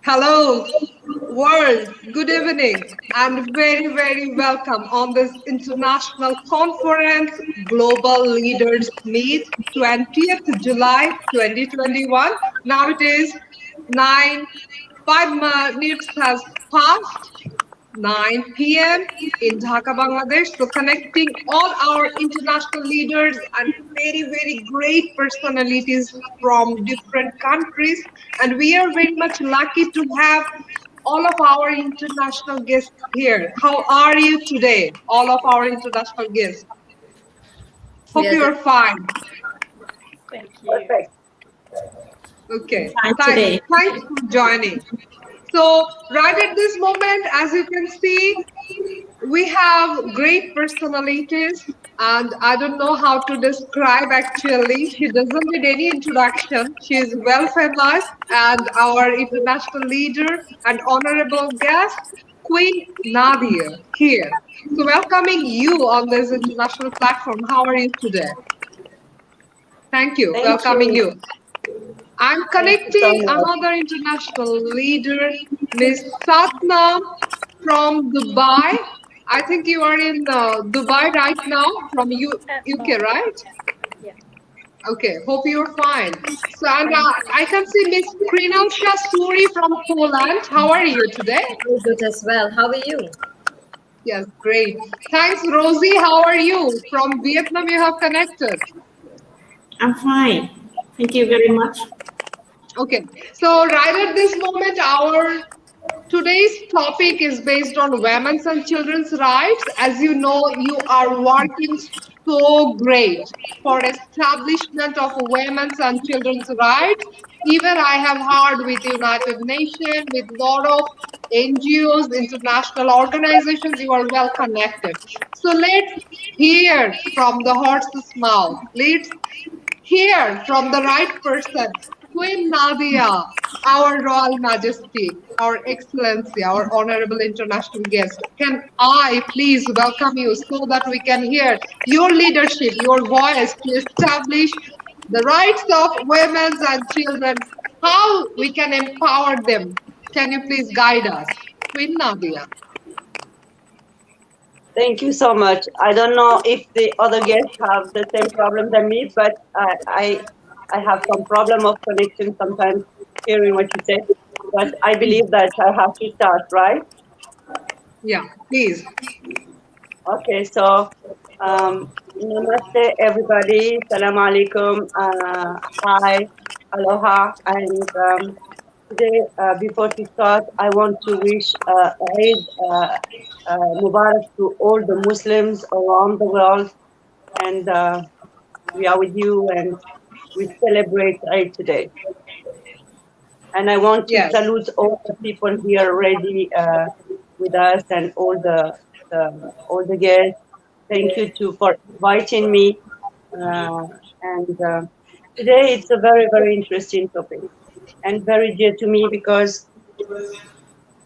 Hello, world. Good evening, and very, very welcome on this international conference, Global Leaders Meet, 20th July 2021. Now it is 9, 5 minutes has passed. 9 p.m. in Dhaka, Bangladesh. So connecting all our international leaders and very, very great personalities from different countries. And we are very much lucky to have all of our international guests here. How are you today? All of our international guests. We Hope are you are fine. Thank you. Perfect. Okay. Fine today. Thanks for joining. So right at this moment, as you can see, we have great personalities, and I don't know how to describe actually. She doesn't need any introduction. She is well famous and our international leader and honorable guest, Queen Nadia, here. So welcoming you on this international platform. How are you today? Thank you. Thank Welcoming you. you. I'm Thank you so connecting much. another international leader, Miss Satnam from Dubai. I think you are in Dubai right now from UK, right? Yeah. Okay, hope you're fine. So, and I can see Miss Krinalsha Suri from Poland. How are you today? Very good as well. How are you? Yes, great. Thanks, Rosie. How are you? From Vietnam, you have connected. I'm fine. Thank you very much. Okay, so right at this moment, our today's topic is based on women's and children's rights. As you know, you are working so great for establishment of women's and children's rights. Even I have heard with United Nations, with lot of NGOs, international organizations, you are well connected. So let's hear from the horse's mouth. Let's hear from the right person. Queen Nadia, our Royal Majesty, our Excellency, our Honorable International Guest, can I please welcome you so that we can hear your leadership, your voice to establish the rights of women and children, how we can empower them. Can you please guide us? Queen Nadia. Thank you so much. I don't know if the other guests have the same problem than me, but I have some problem of connection sometimes hearing what you say. But I believe that I have to start, right? Yeah, please. Okay, so namaste everybody. Salam alaikum. Hi, aloha, and today, before we start, I want to wish Eid Mubarak to all the Muslims around the world, and we are with you, and we celebrate Eid today. And I want to Yes. salute all the people here already with us, and all the guests. Thank you for inviting me. And today it's a very, very interesting topic and very dear to me because,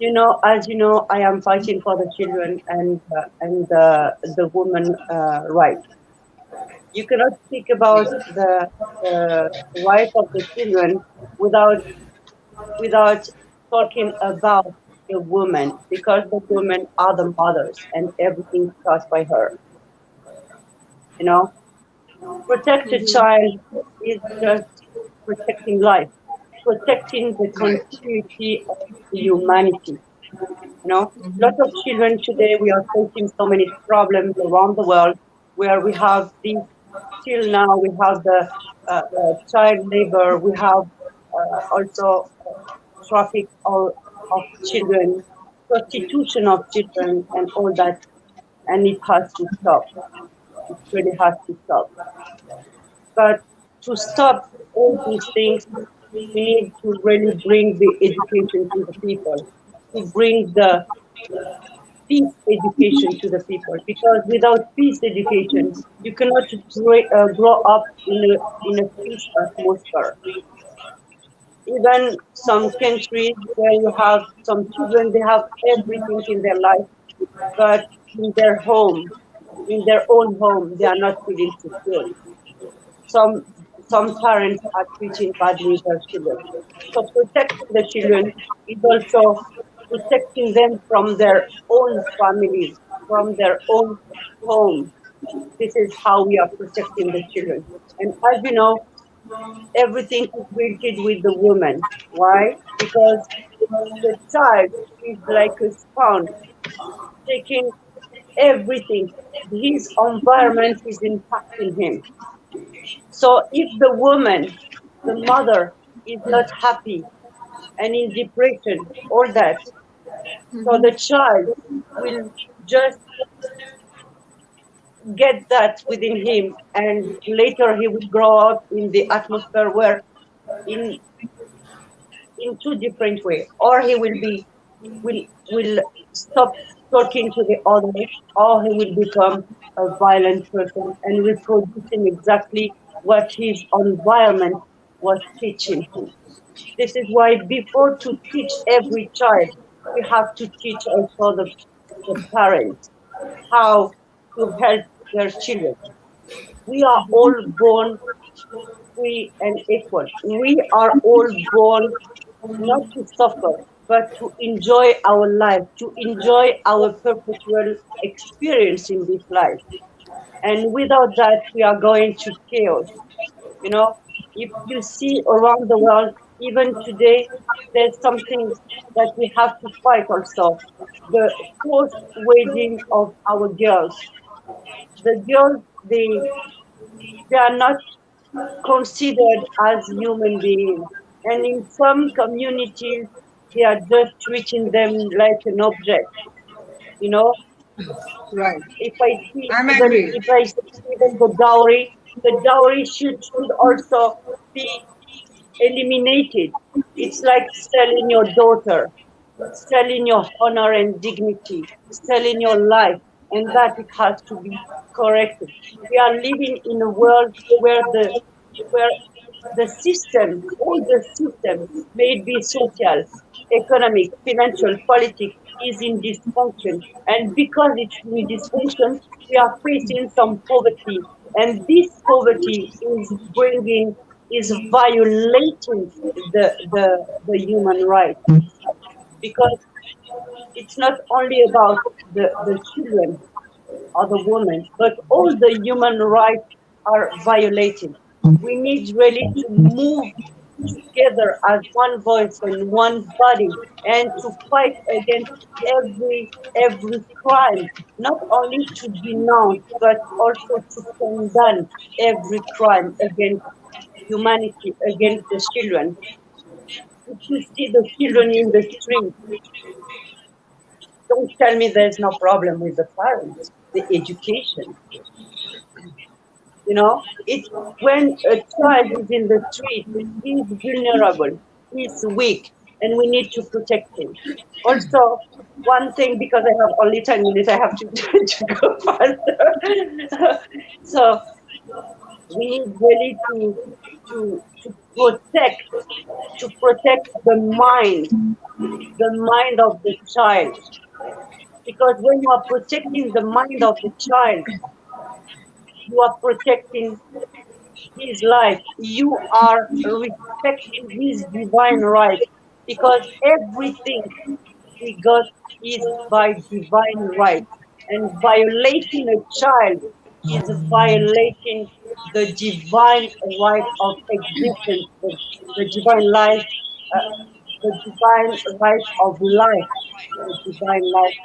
as you know, I am fighting for the children and the woman right. You cannot speak about the right of the children without talking about the woman, because the women are the mothers and everything starts by her. You know, protect a child is just protecting life, protecting the Right. continuity of humanity. Lots of children today, we are facing so many problems around the world where we have these, till now, we have the child labor, we have also traffic of children, prostitution of children, and all that, and it has to stop. It really has to stop. But to stop all these things, we need to really bring the education to the people, to bring the peace education to the people. Because without peace education, you cannot grow up in a peace atmosphere. Even some countries where you have some children, they have everything in their life, but in their home, in their own home, they are not feeling secure. Some some parents are treating badly their children. So protecting the children is also protecting them from their own families, from their own home. This is how we are protecting the children. And as you know, everything is related with the woman. Why? Because the child is like a sponge, taking everything. His environment is impacting him. So if the woman, the mother, is not happy and in depression, all that, so the child will just get that within him, and later he will grow up in the atmosphere where in two different ways, or he will stop talking to the others, or he will become a violent person and reproducing exactly what his environment was teaching him. This is why before to teach every child, we have to teach also the parents how to help their children. We are all born free and equal. We are all born not to suffer, but to enjoy our life, to enjoy our perpetual experience in this life. And without that, we are going to chaos. You know, if you see around the world, even today, there's something that we have to fight also. The forced wedding of our girls. The girls, they are not considered as human beings. And in some communities, they are just treating them like an object. You know, Right. if I see I'm even agree. if I see even the dowry should also be eliminated. It's like selling your daughter, selling your honor and dignity, selling your life, and that it has to be corrected. We are living in a world where the system, all the system, may it be social, economic, financial, politics, is in dysfunction. And because it's in dysfunction, we are facing some poverty. And this poverty is is violating the human rights. Because it's not only about the children or the women, but all the human rights are violated. We need really to move together as one voice and one body, and to fight against every crime, not only to denounce but also to condemn every crime against humanity, against the children. If you see the children in the street, don't tell me there's no problem with the parents, the education. You know, it's when a child is in the street, he's vulnerable, he's weak, and we need to protect him. Also, one thing, because I have only 10 minutes, I have to, to go faster. So we need really to protect the mind of the child. Because when you are protecting the mind of the child, you are protecting his life. You are respecting his divine right. Because everything he got is by divine right. And violating a child is violating the divine right of existence, the divine life, the divine right of life, the divine life